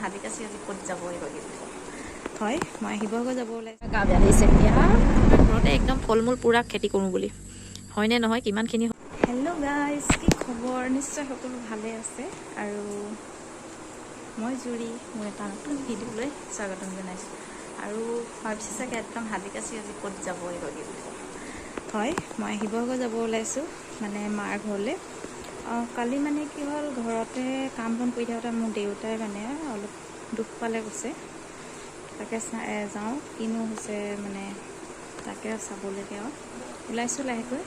হাবিকাচি আজি ক'ত যাব হয় মই শিৱসাগৰ যাব ওলাইছোঁ গা বেয়া লাগিছে এতিয়া ঘৰতে একদম ফল মূল পূৰা খেতি কৰোঁ বুলি হয়নে নহয় কিমানখিনি হেল্ল' গাইজ কি খবৰ নিশ্চয় সকলো ভালে আছে আৰু মই জুৰি মোৰ এটা নতুন ভিডিঅ'লৈ স্বাগতম জনাইছোঁ আৰু ভাবিছোঁ চাগে একদম হাবিকাচি আজি ক'ত যাব হয় মই শিৱসাগৰ যাব ওলাইছোঁ মানে মাৰ ঘৰলৈ কালি মানে কি হ'ল ঘৰতে কাম বন কৰি থাকোঁতে মোৰ দেউতাই মানে অলপ দুখ পালে গৈছে তাকে যাওঁ কিনো হৈছে মানে তাকে চাবলৈকে আৰু ওলাইছোঁ লাহেকৈ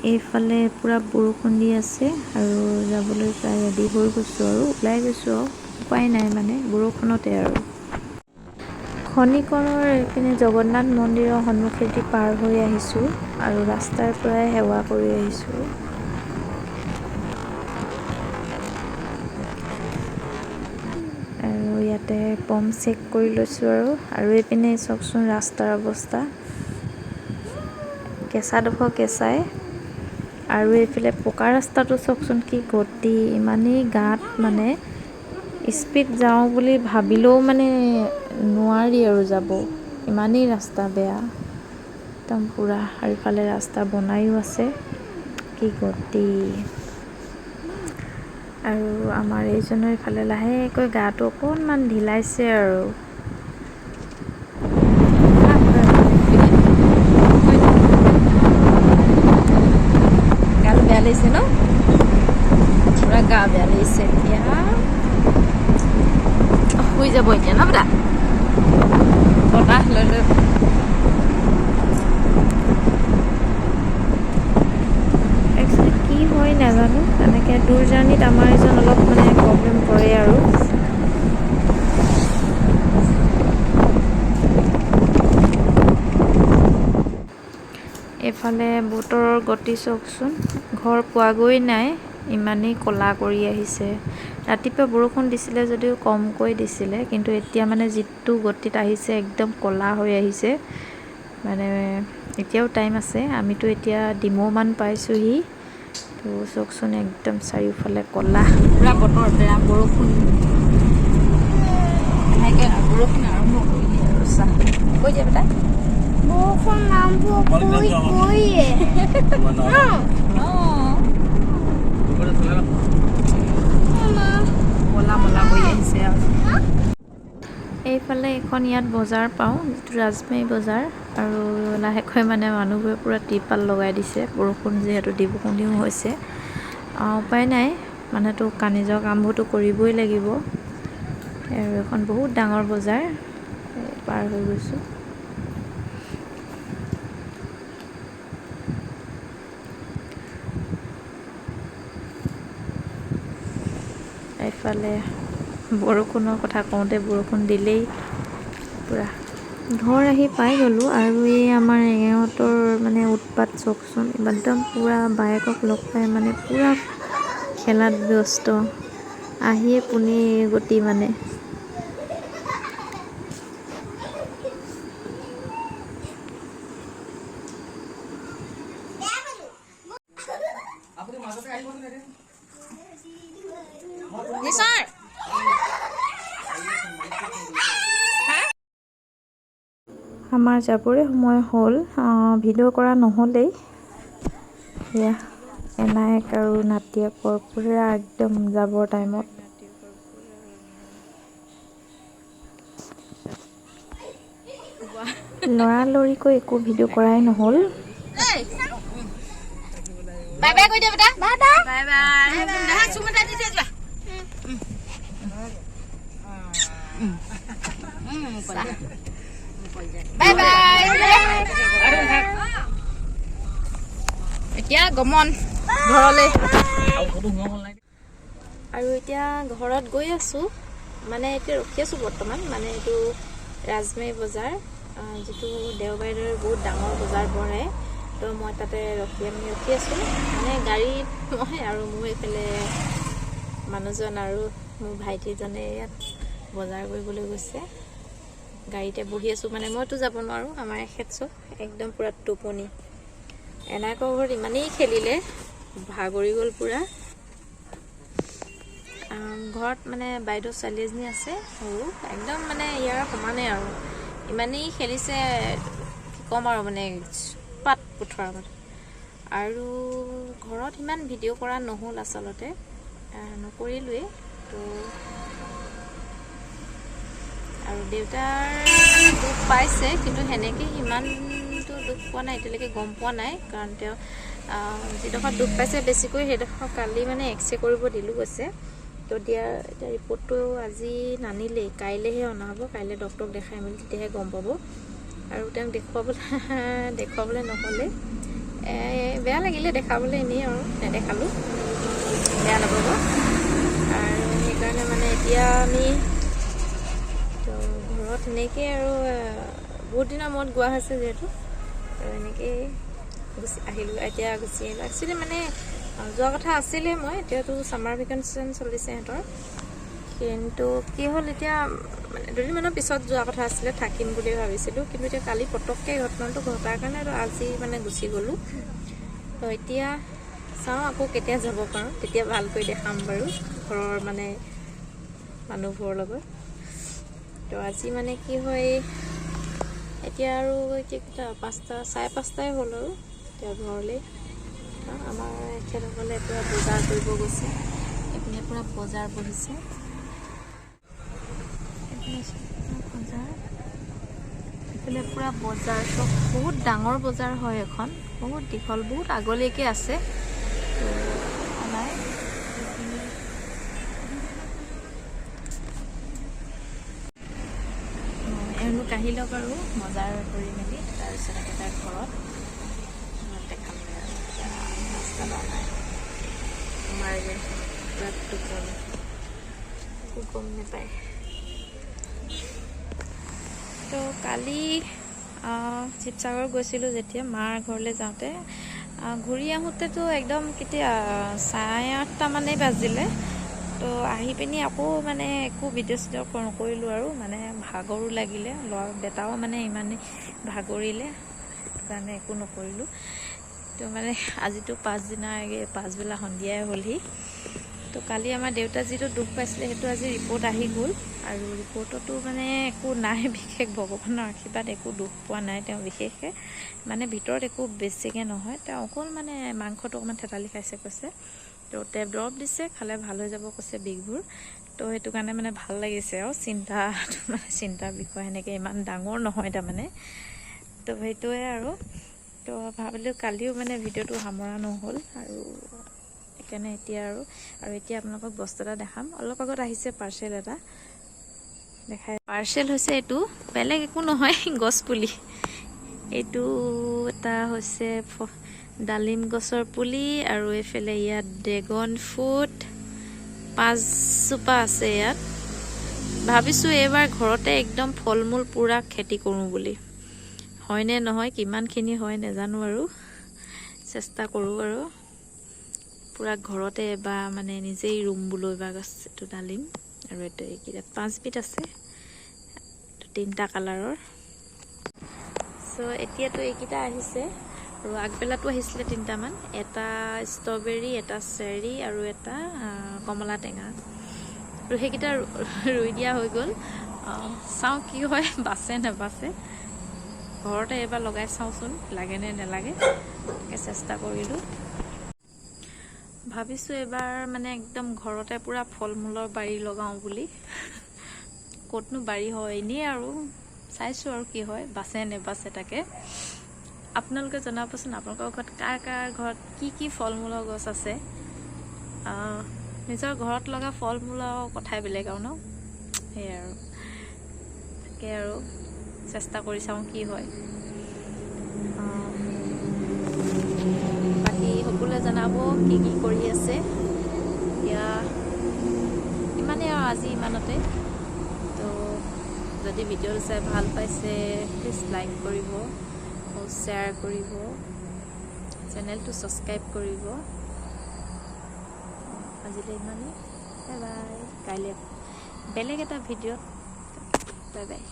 এইফালে পূৰা বৰষুণ দি আছে আৰু যাবলৈ প্ৰায় ৰেডি হৈ গৈছোঁ আৰু ওলাই গৈছোঁ আৰু উপায় নাই মানে বৰষুণতে আৰু খনিকৰৰ এইপিনে জগন্নাথ মন্দিৰৰ সন্মুখেদি পাৰ হৈ আহিছোঁ আৰু ৰাস্তাৰ পৰাই সেৱা কৰি আহিছোঁ আৰু ইয়াতে পম্প চেক কৰি লৈছোঁ আৰু এইপিনে চাওকচোন ৰাস্তাৰ অৱস্থা কেঁচাডোখৰ কেঁচাই আৰু এইফালে পকা ৰাস্তাটো চাওকচোন কি গতি ইমানেই গাঁত মানে স্পীড যাওঁ বুলি ভাবিলেও মানে নোৱাৰি আৰু যাব ইমানেই ৰাস্তা বেয়া একদম পূৰা আৰু ইফালে ৰাস্তা বনায়ো আছে কি গতি আৰু আমাৰ এইজনৰ ইফালে লাহেকৈ গাটো অকণমান ঢিলাইছে আৰু গাটো বেয়া লাগিছে ন পূৰা গা বেয়া লাগিছে এতিয়া শুই যাব এতিয়া ন বেটা বতাহ লৈ লৈ একচুৱেলি কি হয় নাজানো তেনেকৈ দূৰ জাৰ্ণিত আমাৰ এজন অলপ মানে প্ৰব্লেম কৰে আৰু এইফালে বতৰৰ গতি চাওকচোন ঘৰ পোৱাগৈ নাই ইমানেই ক'লা কৰি আহিছে ৰাতিপুৱা বৰষুণ দিছিলে যদিও কমকৈ দিছিলে কিন্তু এতিয়া মানে যিটো গতিত আহিছে একদম ক'লা হৈ আহিছে মানে এতিয়াও টাইম আছে আমিতো এতিয়া ডিমৌমান পাইছোঁহি তো চাওকচোন একদম চাৰিওফালে ক'লা পূৰা বতৰ বেয়া বৰষুণ এনেকৈ বৰষুণ আৰম্ভ কৰিলে আৰু চাহ কৈ দিয়া বেটা বৰষুণ আৰম্ভ কৰিয়ে মলা মলা কৰি আহিছে আৰু এইফালে এখন ইয়াত বজাৰ পাওঁ যিটো ৰাজমাৰী বজাৰ আৰু লাহেকৈ মানে মানুহবোৰে পূৰা টিৰপাল লগাই দিছে বৰষুণ যিহেতু দিও হৈছে উপায় নাই মানুহটো নিজৰ কামবোৰতো কৰিবই লাগিব আৰু এখন বহুত ডাঙৰ বজাৰ পাৰ হৈ গৈছোঁ এইফালে বৰষুণৰ কথা কওঁতে বৰষুণ দিলেই পূৰা ঘৰ আহি পাই গ'লোঁ আৰু এই আমাৰ এওঁহঁতৰ মানে উৎপাত চাওকচোন একদম পূৰা বায়েকক লগ পাই মানে পূৰা খেলাত ব্যস্ত আহিয়ে পোনে গতি মানে আমাৰ যাবৰে সময় হ'ল ভিডিঅ' কৰা নহ'লেই এয়া এনায়েক আৰু নাতিয়েকৰ পূৰা একদম যাবৰ টাইমত লৰালৰিকৈ একো ভিডিঅ' কৰাই নহ'ল বাই বাই কৈ দিয়া বেটা বাই বাই বাই বাই চুমটা দি দিয়া বাই বাই এতিয়া গমন ঘৰলৈ আৰু এতিয়া ঘৰত গৈ আছোঁ মানে এতিয়া ৰখি আছোঁ বৰ্তমান মানে এইটো ৰাজমাৰী বজাৰ যিটো দেওবাৰে বহুত ডাঙৰ বজাৰ বহে তো মই তাতে ৰখি আছোঁ মানে গাড়ীত মই আৰু মোৰ এইফালে মানুহজন আৰু মোৰ ভাইটিজনে ইয়াত বজাৰ কৰিবলৈ গৈছে গাড়ীতে বহি আছোঁ মানে মইতো যাব নোৱাৰোঁ আমাৰ এখেত চব একদম পূৰা টোপনি এনায়েকৰ ঘৰত ইমানেই খেলিলে ভাগৰি গ'ল পূৰা ঘৰত মানে বাইদেউ ছোৱালী এজনী আছে সৰু একদম মানে ইয়াৰ সমানে আৰু ইমানেই খেলিছে কি ক'ম আৰু মানে পাত পুথৰা মানে আৰু ঘৰত ইমান ভিডিঅ' কৰা নহ'ল আচলতে নকৰিলোৱেই তো আৰু দেউতাৰ দুখ পাইছে কিন্তু সেনেকৈ সিমানটো দুখ পোৱা নাই এতিয়ালৈকে গম পোৱা নাই কাৰণ তেওঁ যিডোখৰ দুখ পাইছে বেছিকৈ সেইডোখৰ কালি মানে এক্সৰে কৰিব দিলোঁ গৈছে তো এতিয়া ৰিপৰ্টটো আজি নানিলেই কাইলৈহে অনা হ'ব কাইলৈ ডক্টৰক দেখাই মেলি তেতিয়াহে গম পাব আৰু তেওঁক দেখুৱাবলৈ নহ'লে বেয়া লাগিলে দেখাবলৈ এনেই আৰু নেদেখালোঁ বেয়া নাপাব আৰু সেইকাৰণে মানে এতিয়া আমি তো ঘৰত এনেকৈ আৰু বহুত দিনৰ মূৰত গোৱা হৈছে যিহেতু তো এনেকৈ আহিলোঁ এতিয়া গুচি আহিলোঁ একচুৱেলি মানে যোৱা কথা আছিলে মই এতিয়াতো ছামাৰ ভেকেশ্যন চলিছে সিহঁতৰ কিন্তু কি হ'ল এতিয়া মানে দুদিনমানৰ পিছত যোৱা কথা আছিলে থাকিম বুলি ভাবিছিলোঁ কিন্তু এতিয়া কালি পটককৈ ঘটনাটো ঘটাৰ কাৰণে আৰু আজি মানে গুচি গ'লোঁ তো এতিয়া চাওঁ আকৌ কেতিয়া যাব পাৰোঁ তেতিয়া ভালকৈ দেখাম বাৰু ঘৰৰ মানে মানুহবোৰৰ লগত তো আজি মানে কি হয় এতিয়া আৰু এতিয়া 5:30 হ'ল আৰু এতিয়া ঘৰলৈ আমাৰ এখেতসকলে পূৰা বজাৰ কৰিব গৈছে এইপিনে পূৰা বজাৰ বহিছে এইফালে পূৰা বজাৰ চব বহুত ডাঙৰ বজাৰ হয় এখন বহুত দীঘল বহুত আগলৈকে আছে তো নাই এওঁলোক আহি লওক আৰু বজাৰ কৰি মেলি তাৰপিছত একেটাৰ ঘৰত দেখাম আমাৰ একো গম নাপায় তো কালি শিৱসাগৰ গৈছিলোঁ যেতিয়া মাৰ ঘৰলৈ যাওঁতে ঘূৰি আহোঁতেতো একদম কেতিয়া 8:30মানেই বাজিলে তো আহি পিনি আকৌ মানে একো ভিডিঅ' চিডিঅ' নকৰিলোঁ আৰু মানে ভাগৰো লাগিলে বেটাও মানে ইমানেই ভাগৰিলে সেইকাৰণে একো নকৰিলোঁ তো মানে আজিতো পাছবেলা সন্ধিয়াই হ'লহি তো কালি আমাৰ দেউতা যিটো দুখ পাইছিলে সেইটো আজি ৰিপৰ্ট আহি গ'ল আৰু ৰিপৰ্টতো মানে একো নাই বিশেষ ভগৱানৰ আশীৰ্বাদ একো দুখ পোৱা নাই তেওঁ বিশেষকৈ মানে ভিতৰত একো বেছিকৈ নহয় তেওঁ অকল মানে মাংসটো অকণমান থেতালি খাইছে কৈছে তো দৰৱ দিছে খালে ভাল হৈ যাব কৈছে বিষবোৰ তো সেইটো কাৰণে মানে ভাল লাগিছে আৰু চিন্তাৰ বিষয় সেনেকৈ ইমান ডাঙৰ নহয় তাৰমানে তো সেইটোৱে আৰু তো ভাবিলোঁ কালিও মানে ভিডিঅ'টো সামৰা নহ'ল আৰু সেইকাৰণে এতিয়া আৰু এতিয়া আপোনালোকক বস্তু এটা দেখাম অলপ আগত আহিছে পাৰ্চেল এটা দেখাই পাৰ্চেল হৈছে এইটো বেলেগ একো নহয় গছপুলি এইটো এটা হৈছে ডালিম গছৰ পুলি আৰু এইফালে ইয়াত ড্ৰেগন ফ্ৰুট 5 জোপা আছে ইয়াত ভাবিছোঁ এইবাৰ ঘৰতে একদম ফল মূল পূৰা খেতি কৰোঁ বুলি হয়নে নহয় কিমানখিনি হয় নাজানো আৰু চেষ্টা কৰোঁ আৰু পূৰা ঘৰতে এবাৰ মানে নিজেই ৰুম বোলো এবাৰ গছ এইটো ডালিম আৰু এইটো এইকেইটা 5 বিধ আছে 3টা কালাৰৰ চ' এতিয়াতো এইকেইটা আহিছে আৰু আগবেলাটো আহিছিলে 3টামান এটা ষ্ট্ৰবেৰী এটা চেৰী আৰু এটা কমলা টেঙা আৰু সেইকেইটা ৰুই দিয়া হৈ গ'ল চাওঁ কি হয় বাচে নাবাচে ঘৰতে এবাৰ লগাই চাওঁচোন লাগেনে নালাগে তাকে চেষ্টা কৰিলোঁ ভাবিছোঁ এবাৰ মানে একদম ঘৰতে পূৰা ফল মূলৰ বাৰী লগাওঁ বুলি ক'তনো বাৰী হয় এনেই আৰু চাইছোঁ আৰু কি হয় বাচে নেবাচে তাকে আপোনালোকে জনাবচোন আপোনালোকৰ ঘৰত কাৰ ঘৰত কি ফল মূলৰ গছ আছে নিজৰ ঘৰত লগা ফল মূলৰ কথাই বেলেগ আৰু ন সেয়াই আৰু তাকে আৰু চেষ্টা কৰি চাওঁ কি হয় বাকী সকলোৱে জনাব কি কৰি আছে এতিয়া ইমানেই আৰু আজি ইমানতে তো যদি ভিডিঅ'টো চাই ভাল পাইছে প্লিজ লাইক কৰিব শ্বেয়াৰ কৰিব চেনেলটো ছাবস্ক্ৰাইব কৰিব আজিলৈ ইমানেই বাই বাই কাইলৈ বেলেগ এটা ভিডিঅ'ত বাই বাই